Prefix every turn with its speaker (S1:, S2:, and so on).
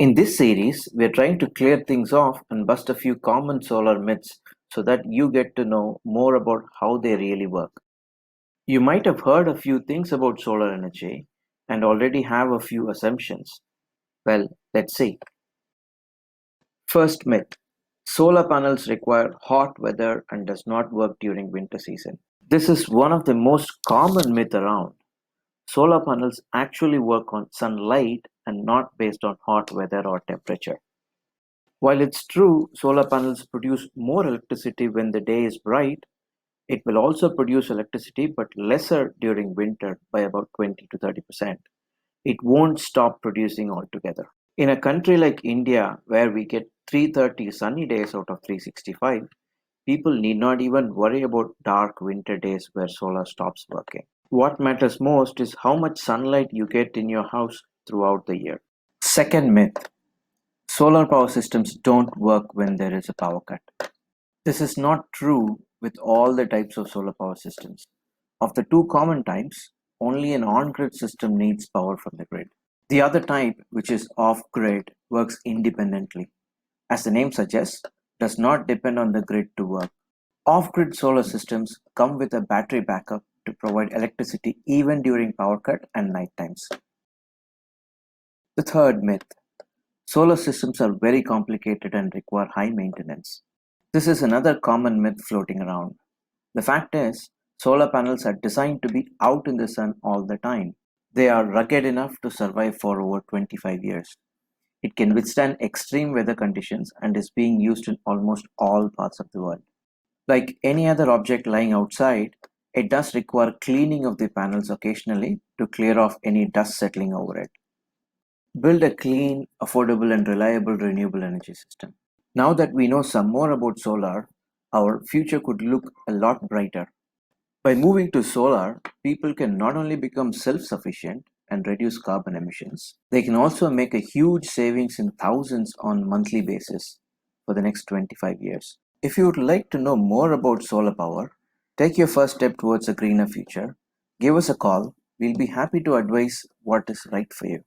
S1: In this series, we're trying to clear things off and bust a few common solar myths so that you get to know more about how they really work. You might have heard a few things about solar energy and already have a few assumptions. Well, let's see. First myth: solar panels require hot weather and does not work during winter season. This is one of the most common myth around. Solar panels actually work on sunlight and not based on hot weather or temperature. While it's true solar panels produce more electricity when the day is bright, it will also produce electricity but lesser during winter by about 20 to 30%. It won't stop producing altogether. In a country like India, where we get 330 sunny days out of 365, people need not even worry about dark winter days where solar stops working. What matters most is how much sunlight you get in your house throughout the year. Second myth: solar power systems don't work when there is a power cut. This is not true with all the types of solar power systems. Of the two common types, only an on-grid system needs power from the grid. The other type, which is off-grid, works independently. As the name suggests, does not depend on the grid to work. Off-grid solar systems come with a battery backup to provide electricity even during power cut and night times. The third myth: solar systems are very complicated and require high maintenance. This is another common myth floating around. The fact is, solar panels are designed to be out in the sun all the time. They are rugged enough to survive for over 25 years. It can withstand extreme weather conditions and is being used in almost all parts of the world. Like any other object lying outside, it does require cleaning of the panels occasionally to clear off any dust settling over it. Build a clean, affordable, and reliable renewable energy system. Now that we know some more about solar, our future could look a lot brighter. By moving to solar, people can not only become self-sufficient and reduce carbon emissions, they can also make a huge savings in thousands on monthly basis for the next 25 years. If you would like to know more about solar power, take your first step towards a greener future, give us a call. We'll be happy to advise what is right for you.